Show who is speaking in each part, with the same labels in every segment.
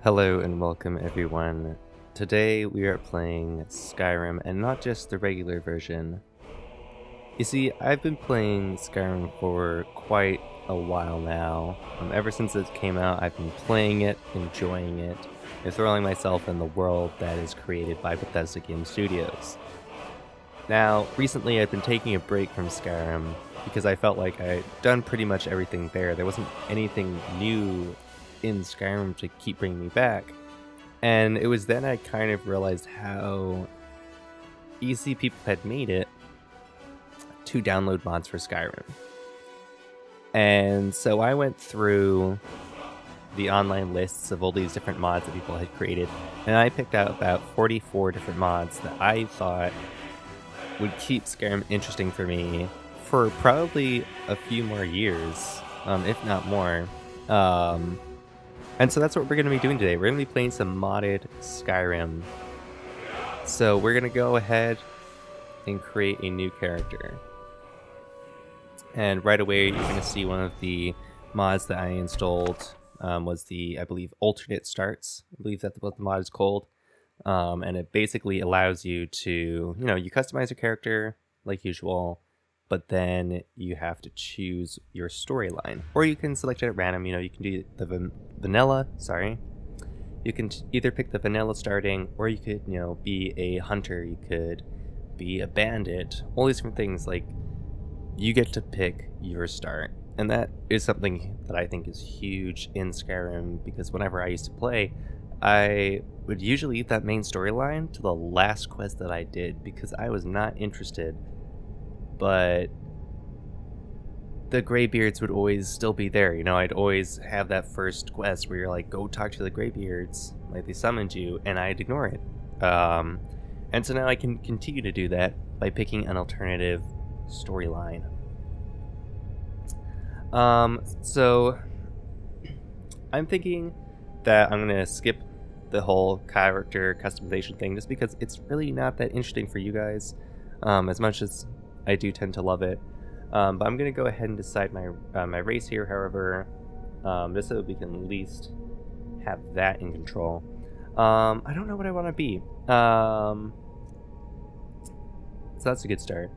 Speaker 1: Hello and welcome everyone. Today we are playing Skyrim, and not just the regular version. You see, I've been playing Skyrim for quite a while now. Ever since it came out, I've been playing it, enjoying it, and throwing myself in the world that is created by Bethesda Game Studios. Now, recently I've been taking a break from Skyrim because I felt like I'd done pretty much everything there. There wasn't anything new in Skyrim to keep bringing me back. And it was then I kind of realized how easy people had made it to download mods for Skyrim. And so I went through the online lists of all these different mods that people had created, and I picked out about 44 different mods that I thought would keep Skyrim interesting for me for probably a few more years, if not more. And so that's what we're going to be doing today. We're going to be playing some modded Skyrim. So we're going to go ahead and create a new character. And right away you're going to see one of the mods that I installed was the, I believe, alternate starts. I believe that's what the mod is called. And it basically allows you to, you customize your character like usual, but then you have to choose your storyline. Or you can select it at random, you can do the vanilla, You can either pick the vanilla starting, or you could, be a hunter, you could be a bandit, all these different things. Like, you get to pick your start. And that is something that I think is huge in Skyrim, because whenever I used to play, I would usually eat that main storyline to the last quest that I did, because I was not interested. But the Greybeards would always still be there, I'd always have that first quest where you're like, go talk to the Greybeards, like they summoned you, and I'd ignore it. And so now I can continue to do that by picking an alternative storyline. So I'm thinking that I'm gonna skip the whole character customization thing, just because it's really not that interesting for you guys, as much as I do tend to love it. But I'm going to go ahead and decide my my race here, however, just so we can at least have that in control. I don't know what I want to be. So that's a good start.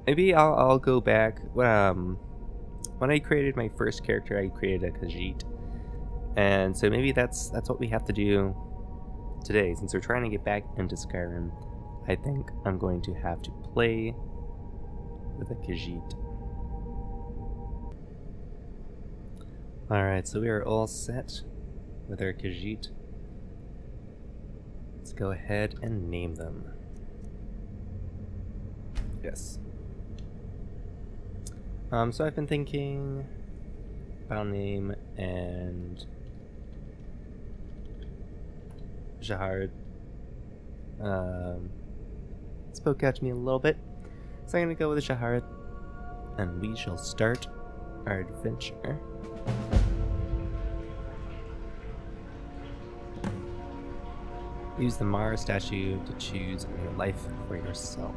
Speaker 1: Maybe I'll go back. When I created my first character, I created a Khajiit. And so maybe that's what we have to do today. Since we're trying to get back into Skyrim, I think I'm going to have to play with a Khajiit. Alright, so we are all set with our Khajiit. Let's go ahead and name them. Yes. So I've been thinking about a name, and Jahard spoke out to me a little bit, so I'm gonna go with Shahard, and we shall start our adventure. Use the Mara statue to choose a new life for yourself.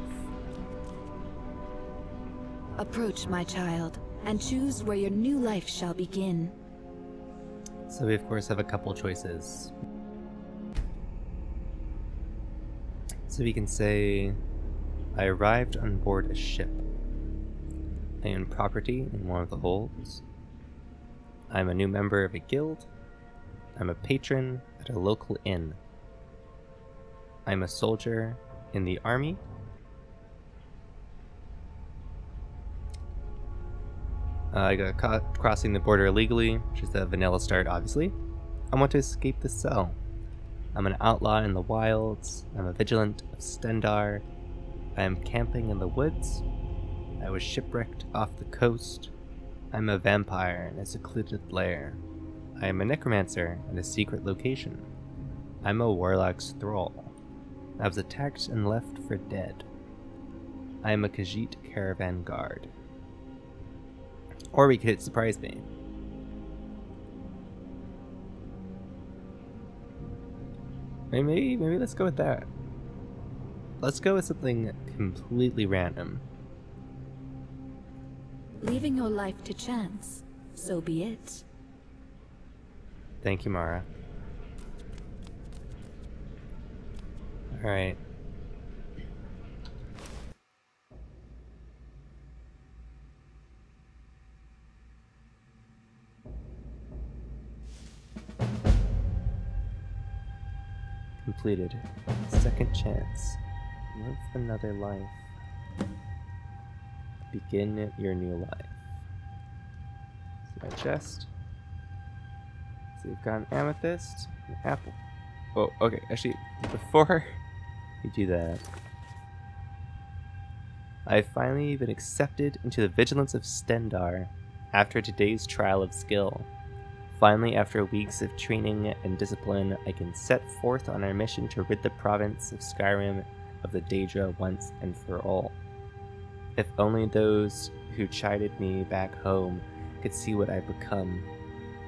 Speaker 2: Approach, my child, and choose where your new life shall begin.
Speaker 1: So we of course have a couple choices. So we can say, I arrived on board a ship. I own property in one of the holds. I'm a new member of a guild. I'm a patron at a local inn. I'm a soldier in the army. I got caught crossing the border illegally, which is the vanilla start, obviously. I want to escape the cell. I'm an outlaw in the wilds. I'm a vigilant of Stendarr. I am camping in the woods. I was shipwrecked off the coast. I'm a vampire in a secluded lair. I am a necromancer in a secret location. I'm a warlock's thrall. I was attacked and left for dead. I am a Khajiit caravan guard. Or we could surprise me. Maybe let's go with that. Let's go with something completely random.
Speaker 2: Leaving your life to chance, so be it.
Speaker 1: Thank you, Mara. Alright. Completed. Second chance. Live another life. Begin your new life. My chest. So we've got an amethyst, an apple. Oh, okay. Actually, before we do that, I've finally been accepted into the Vigilants of Stendarr after today's trial of skill. Finally, after weeks of training and discipline, I can set forth on our mission to rid the province of Skyrim of the Daedra once and for all. If only those who chided me back home could see what I've become.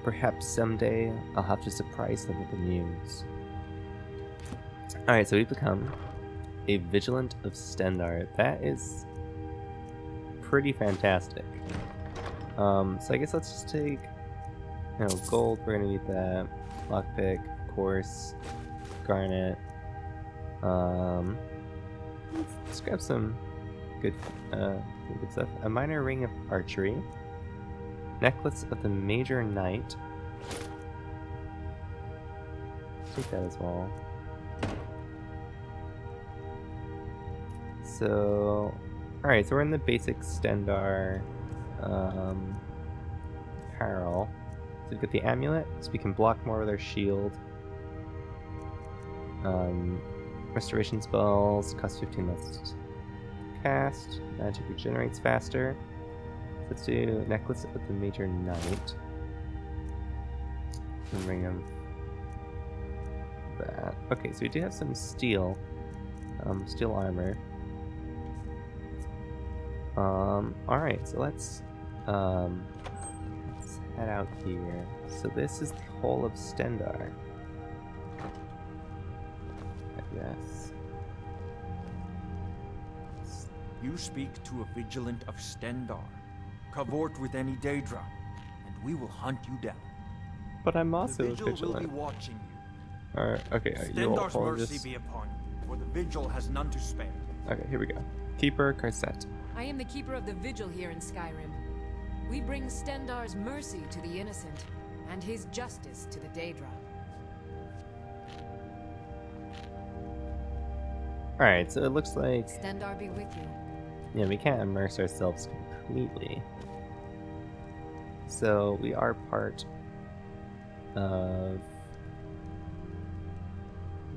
Speaker 1: Perhaps someday I'll have to surprise them with the news. Alright, so we've become a Vigilant of Stendarr. That is pretty fantastic. So I guess let's just take, you know, gold, we're gonna need that. Lockpick, of course. Garnet. Let's grab some good stuff. A minor ring of archery. Necklace of the Major Knight. Take that as well. So, alright, so we're in the basic Stendarr apparel. So we've got the amulet, so we can block more with our shield. Restoration spells cost 15 less cast. Magic regenerates faster. Let's do Necklace of the Major Knight. And ring of that. Okay, so we do have some steel. Steel armor. Alright, so let's head out here. So this is the whole of Stendarr. I guess.
Speaker 3: You speak to a Vigilant of Stendarr. Cavort with any Daedra, and we will hunt you down.
Speaker 1: But I'm also
Speaker 3: the
Speaker 1: a
Speaker 3: Vigil
Speaker 1: Vigilant.
Speaker 3: will be watching you.
Speaker 1: Alright, okay, you all
Speaker 3: Stendarr's
Speaker 1: follow
Speaker 3: mercy
Speaker 1: this.
Speaker 3: be upon you, for the Vigil has none to spare.
Speaker 1: Okay, here we go. Keeper Carset.
Speaker 4: I am the keeper of the Vigil here in Skyrim. We bring Stendarr's mercy to the innocent, and his justice to the Daedra.
Speaker 1: Alright, so it looks like,
Speaker 4: Stendarr be with you.
Speaker 1: yeah, we can't immerse ourselves completely. So we are part of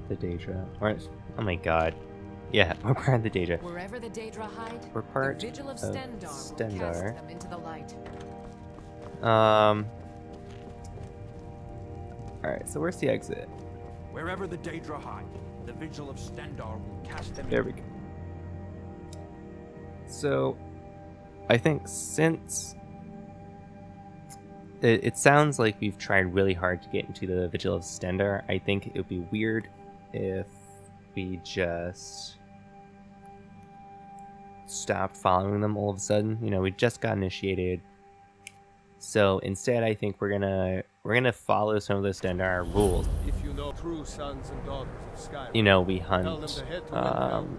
Speaker 1: the Daedra. Or, oh my god. Yeah, we're part of the Daedra.
Speaker 4: Wherever the Daedra hide,
Speaker 1: We're part
Speaker 4: the Vigil of
Speaker 1: of
Speaker 4: Stendarr will cast
Speaker 1: Stendarr.
Speaker 4: them into the light.
Speaker 1: Alright, so where's the exit?
Speaker 3: Wherever the Daedra hide, the Vigil of Stendarr will cast them.
Speaker 1: There we go. So, I think since it sounds like we've tried really hard to get into the Vigil of Stendarr, I think it would be weird if we just stopped following them all of a sudden. You know, we just got initiated. So instead, I think we're gonna follow some of the Stendarr rules.
Speaker 5: If you know true sons and daughters of Skyrim,
Speaker 1: You know, we
Speaker 5: tell them
Speaker 1: hunt
Speaker 5: to head to Windhelm.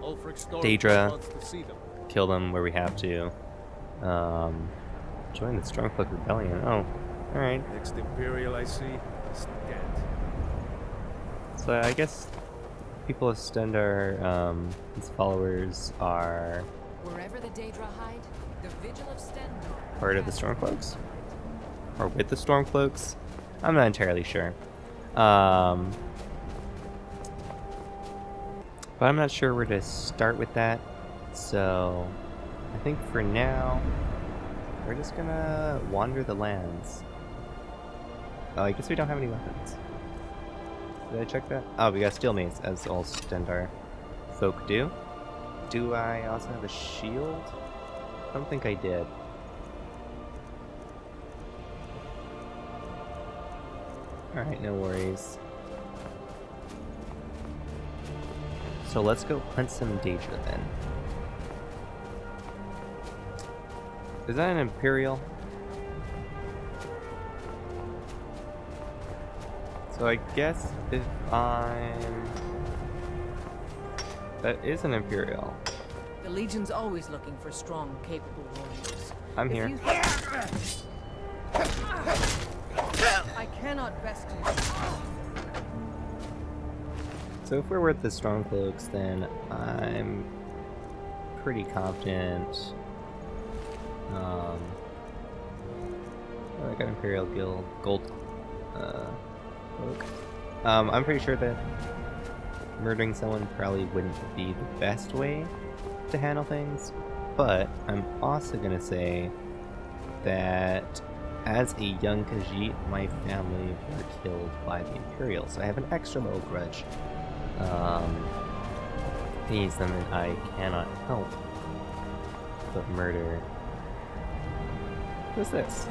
Speaker 5: Ulfric
Speaker 1: Daedra.
Speaker 5: wants to see them.
Speaker 1: Kill them where we have to. Join the Stormcloak Rebellion. Oh, alright.
Speaker 5: Next Imperial I see, scant.
Speaker 1: So I guess people of Stendarr, his followers are
Speaker 4: Wherever the Daedra hide, the Vigil of Stendarr
Speaker 1: part of the Stormcloaks? Or with the Stormcloaks? I'm not entirely sure. But I'm not sure where to start with that. So I think for now, we're just gonna wander the lands. Oh, I guess we don't have any weapons. Did I check that? Oh, we got steel mace, as all Stendarr folk do. Do I also have a shield? I don't think I did. Alright, no worries. So let's go hunt some Daedra then. Is that an Imperial? So I guess if I'm... That is an Imperial.
Speaker 6: The Legion's always looking for strong, capable warriors.
Speaker 1: I'm
Speaker 6: If
Speaker 1: here.
Speaker 6: you- I cannot best you.
Speaker 1: So if we're with the strong cloaks, then I'm pretty confident. Oh, I got Imperial Guild gold cloak. I'm pretty sure that murdering someone probably wouldn't be the best way to handle things, but I'm also gonna say that as a young Khajiit, my family were killed by the Imperials, so I have an extra little grudge against them, and I cannot help but murder. What's this?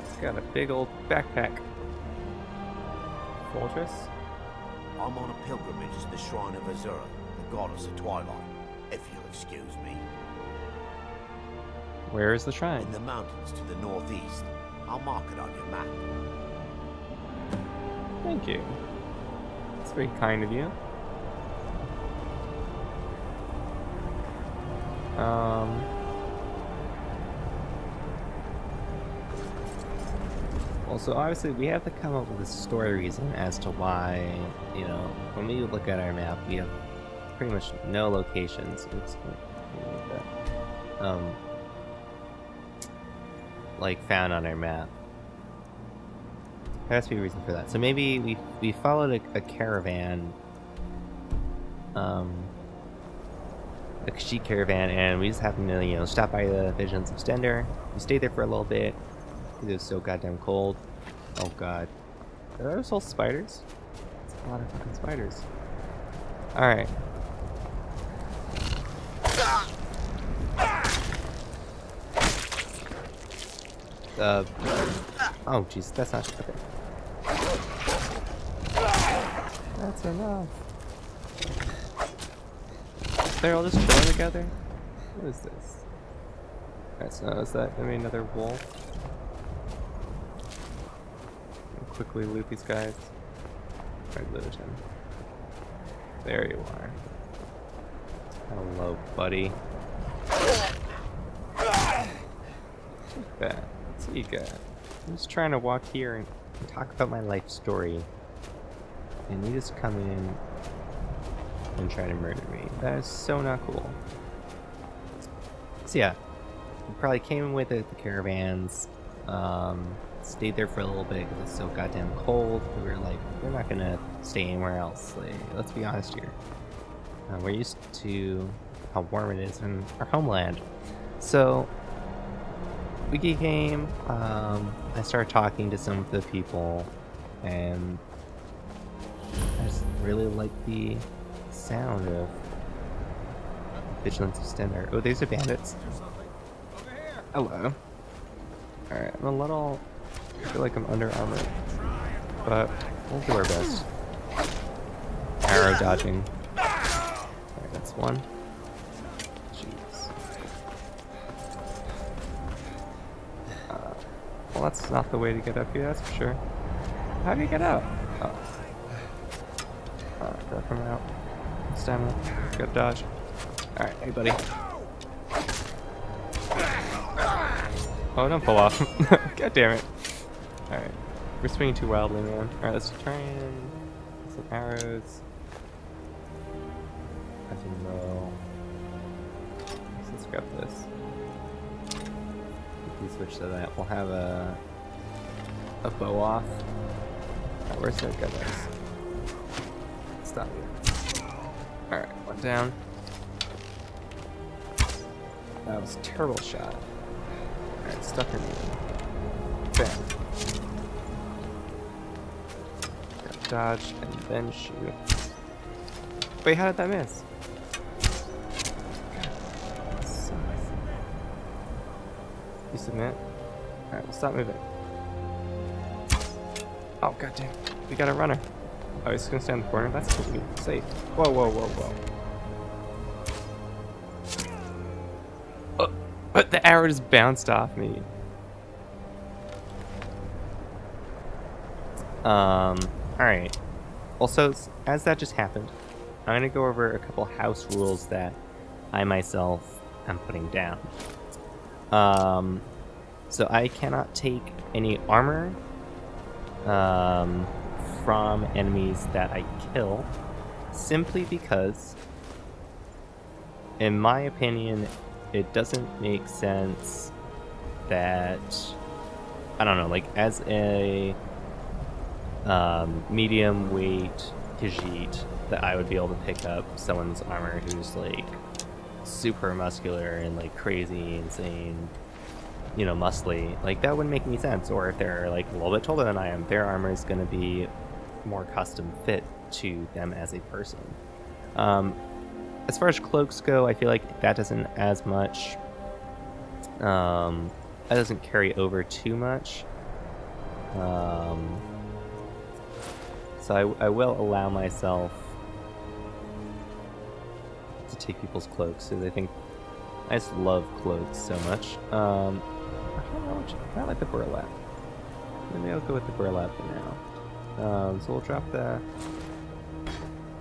Speaker 1: It's got a big old backpack. Fortress?
Speaker 7: I'm on a pilgrimage to the shrine of Azura, the goddess of twilight, if you'll excuse me.
Speaker 1: Where is the shrine?
Speaker 7: In the mountains to the northeast. I'll mark it on your map.
Speaker 1: Thank you. It's very kind of you. Well, so obviously we have to come up with a story reason as to why, you know, when we look at our map, we have pretty much no locations. Oops, like found on our map. There has to be a reason for that. So maybe we followed a caravan, a Khajiit caravan, and we just happened to, you know, stop by the Vigilants of Stendarr. We stayed there for a little bit because it was so goddamn cold. Oh god, are those all spiders? That's a lot of fucking spiders. All right. Oh jeez, that's not okay. That's enough. They're all just chilling together? What is this? Alright, so is that gonna be another wolf? I'll quickly loot these guys. I looted him. There you are. Hello, buddy. Take that. That's what you got. I'm just trying to walk here and talk about my life story. And you just come in and try to murder me. That is so not cool. So yeah, we probably came with it, the caravans, stayed there for a little bit because it's so goddamn cold. We were like, we're not gonna stay anywhere else. Like, let's be honest here. We're used to how warm it is in our homeland. So we came, I started talking to some of the people, and I just really like the sound of Vigilants of Stendarr. Oh, these are bandits. Hello. Alright, I'm a little... I feel like I'm under armored, but we'll do our best. Arrow dodging. Alright, that's one. Jeez. Well, that's not the way to get up here, that's for sure. How do you get out? Oh. Alright, gotta come out. Stamina. Gotta dodge. Alright, hey buddy. Oh, don't fall off. God damn it. Alright. We're swinging too wildly, man. Alright, let's try and get some arrows. I don't know. Let's grab this. If we switch to that, we'll have a bow off. Alright, where's that guy? Stop here. Alright, one down. That was a terrible shot. Alright, stuck in me. Bam. Gotta dodge and then shoot. Wait, how did that miss? God, sucks. You submit? Alright, we'll stop moving. Oh, goddamn. We got a runner. Oh, he's gonna stand in the corner? That's cool. Safe. Whoa, whoa, whoa, whoa. But the arrow just bounced off me. Alright. Also, as that just happened, I'm gonna go over a couple house rules that I myself am putting down. So I cannot take any armor from enemies that I kill, simply because, in my opinion, it doesn't make sense that, I don't know, like, as a medium weight Khajiit, that I would be able to pick up someone's armor who's like super muscular and like crazy, insane, you know, muscly. Like, that wouldn't make any sense. Or if they're like a little bit taller than I am, their armor is going to be more custom fit to them as a person. As far as cloaks go, I feel like that doesn't as much, that doesn't carry over too much. So I will allow myself to take people's cloaks, because I think I just love cloaks so much. I don't know which, I like the burlap. Maybe I'll go with the burlap for now. So we'll drop the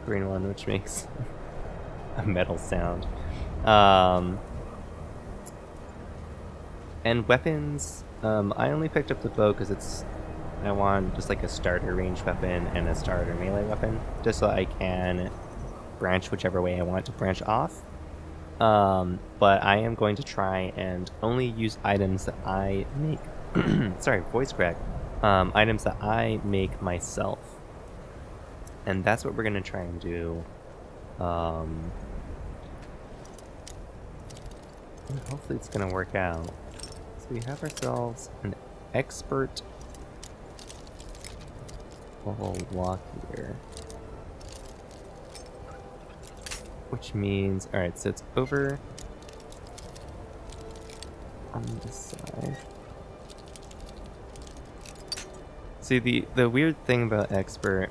Speaker 1: green one, which makes a metal sound. And weapons, I only picked up the bow because I want just like a starter ranged weapon and a starter melee weapon, just so I can branch whichever way I want to branch off. But I am going to try and only use items that I make. Sorry, voice crack. Items that I make myself. And that's what we're going to try and do. Hopefully it's going to work out. So we have ourselves an expert level lock here. Which means, alright, so it's over on this side. See, the weird thing about expert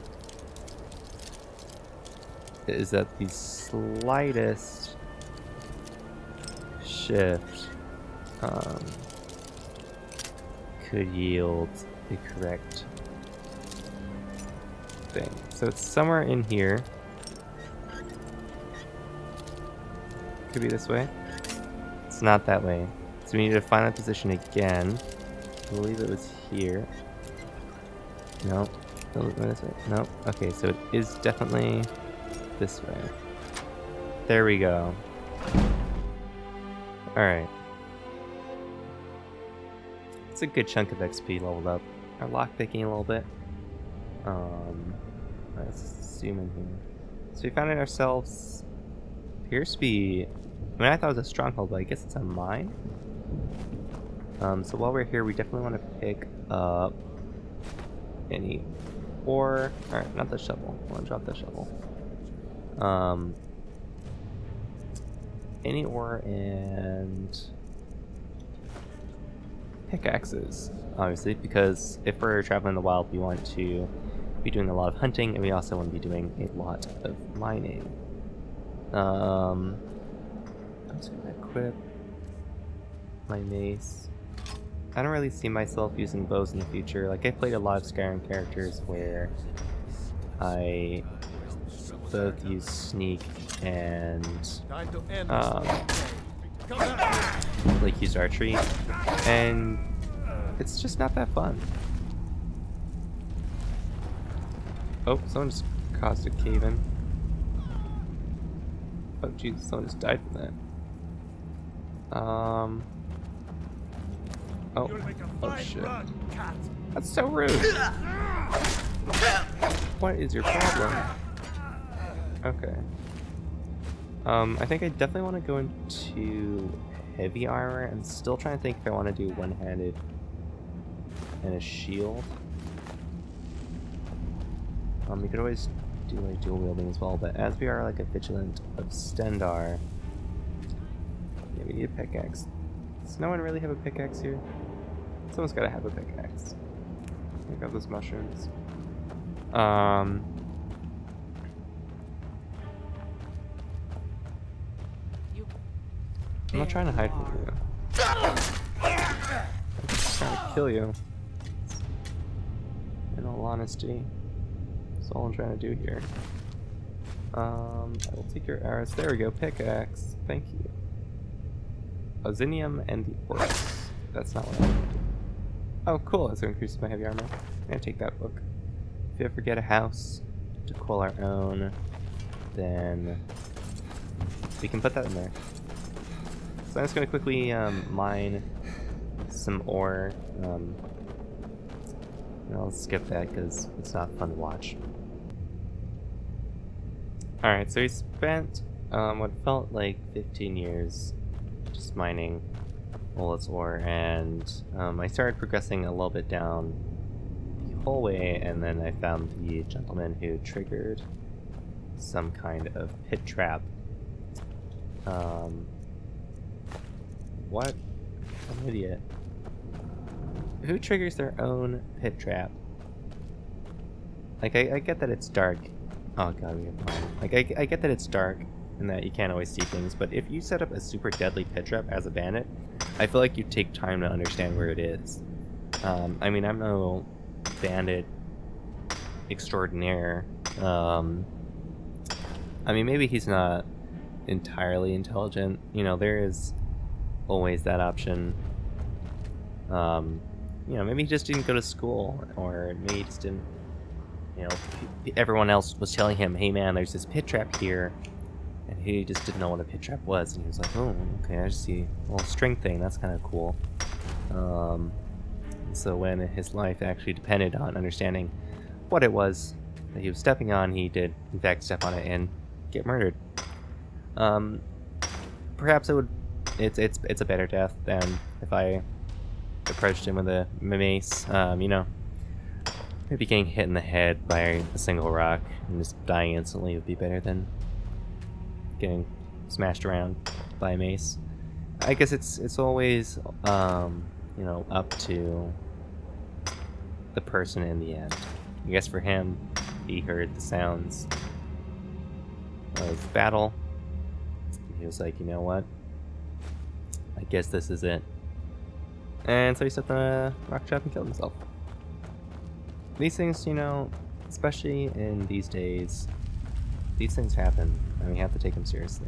Speaker 1: is that the slightest shift could yield the correct thing. So it's somewhere in here. Could be this way. It's not that way. So we need to find that position again. I believe it was here. No. This way. No. Okay, so it is definitely this way. There we go. Alright. It's a good chunk of XP leveled up. Our lockpicking a little bit. Let's zoom in here. So we found ourselves Pierce speed. I mean, I thought it was a stronghold, but I guess it's a mine. So while we're here, we definitely want to pick up any ore. Alright, not the shovel. I want to drop the shovel. Any ore and pickaxes, obviously, because if we're traveling in the wild, we want to be doing a lot of hunting, and we also want to be doing a lot of mining. I'm just gonna equip my mace. I don't really see myself using bows in the future. Like, I played a lot of Skyrim characters where I both use sneak and like use archery, and it's just not that fun. Oh, someone just caused a cave in. Oh Jesus, someone just died from that. Oh shit. That's so rude. What is your problem? Okay. I think I definitely want to go into heavy armor. I'm still trying to think if I want to do one-handed and a shield. We could always do like dual wielding as well, but as we are like a Vigilant of Stendarr, yeah, we need a pickaxe. Does no one really have a pickaxe here? Someone's gotta have a pickaxe. I got those mushrooms. I'm not trying to hide from you. I'm just trying to kill you. in all honesty. That's all I'm trying to do here. I will take your arrows. There we go, pickaxe. Thank you. Ozinium and the Oryx. That's not what I wanted to do. Oh, cool. That's going to increase my heavy armor. I'm going to take that book. If you ever get a house to call our own, then we can put that in there. So I'm just going to quickly mine some ore. I'll skip that because it's not fun to watch. Alright, so we spent what felt like 15 years just mining all this ore, and I started progressing a little bit down the hallway, and then I found the gentleman who triggered some kind of pit trap. What? I'm an idiot. Who triggers their own pit trap? Like, I get that it's dark. Oh god, we have fire. Like, I get that it's dark and that you can't always see things, but if you set up a super deadly pit trap as a bandit, I feel like you take time to understand where it is. I mean, I'm no bandit extraordinaire. I mean, maybe he's not entirely intelligent. You know, there is always that option. You know, maybe he just didn't go to school, or maybe he just didn't, you know, everyone else was telling him, hey man, there's this pit trap here, and he just didn't know what a pit trap was, and he was like, oh, okay, I just see a little string thing, that's kind of cool. So when his life actually depended on understanding what it was that he was stepping on, he did, in fact, step on it and get murdered. Perhaps it's a better death than if I approached him with a mace, you know. Maybe getting hit in the head by a single rock and just dying instantly would be better than getting smashed around by a mace. I guess it's always, you know, up to the person in the end. I guess for him, he heard the sounds of battle. He was like, you know what? I guess this is it. And so he stepped on a rock trap and killed himself. These things, you know, especially in these days, these things happen, and we have to take them seriously.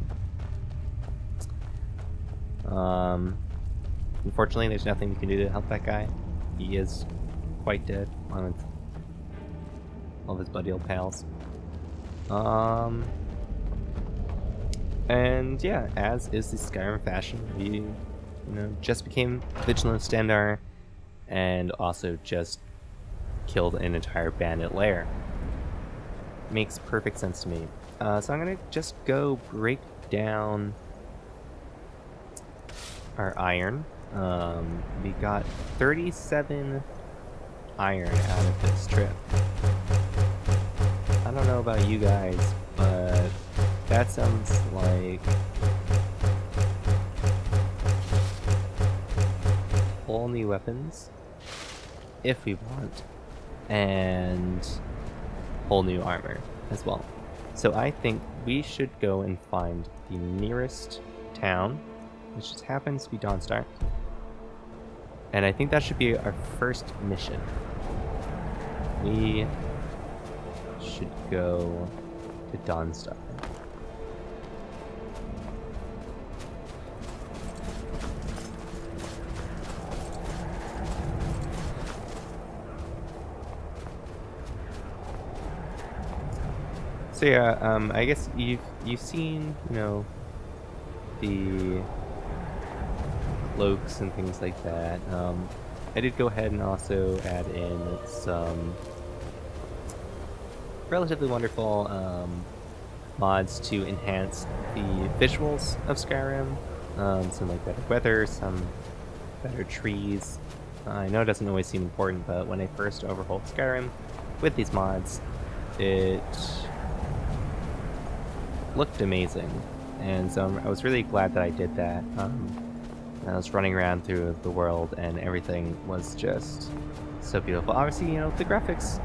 Speaker 1: Unfortunately, there's nothing we can do to help that guy. He is quite dead, along with all of his buddy old pals. And yeah, as is the Skyrim fashion, we, you know, just became Vigilants of Stendarr, and also just killed an entire bandit lair. Makes perfect sense to me. So I'm gonna just go break down our iron. We got 37 iron out of this trip. I don't know about you guys, but that sounds like all new weapons, if we want, and whole new armor as well. So I think we should go and find the nearest town, which just happens to be Dawnstar. And I think that should be our first mission. We should go to Dawnstar. So yeah, I guess you've seen, you know, the cloaks and things like that. I did go ahead and also add in some relatively wonderful mods to enhance the visuals of Skyrim. Some like better weather, some better trees. I know it doesn't always seem important, but when I first overhauled Skyrim with these mods, it looked amazing, and so I was really glad that I did that. I was running around through the world and everything was just so beautiful. Obviously, you know, the graphics,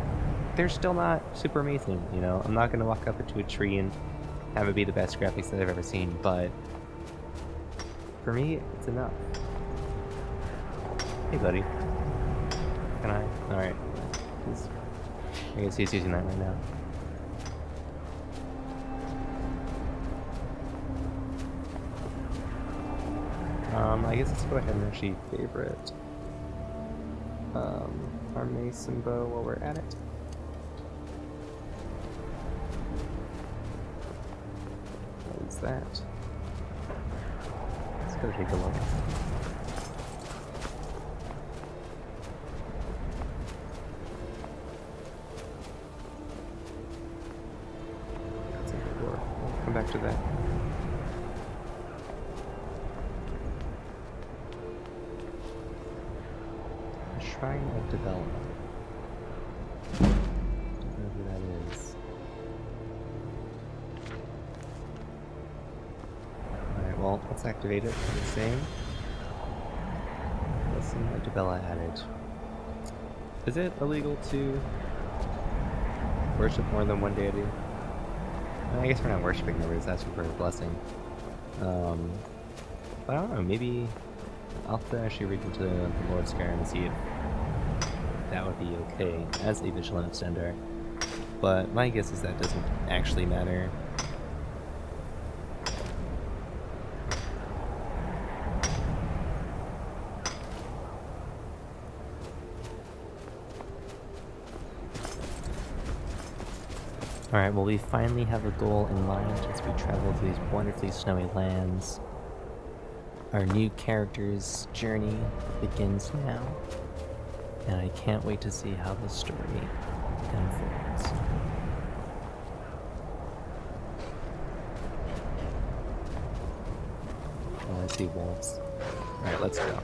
Speaker 1: they're still not super amazing, you know. I'm not going to walk up into a tree and have it be the best graphics that I've ever seen, but for me, it's enough. Hey buddy. Can I? Alright. Please I guess he's using that right now. I guess let's go ahead and actually favorite our mason bow while we're at it. What is that? Let's go take a look. That's a good door. We'll come back to that. Shrine of Development. Don't know who that is. Alright, well, let's activate it for the same. Blessing of Debella added. Is it illegal to worship more than one deity? I guess we're not worshiping, we're just asking for a blessing. But I don't know, maybe I'll have to actually read into the Lord of Skyrim and see if that would be okay as a Vigilant of Stendarr. But my guess is that doesn't actually matter. Alright, well we finally have a goal in mind as we travel through these wonderfully snowy lands. Our new character's journey begins now, and I can't wait to see how the story unfolds. Oh, I see wolves. Alright, let's go.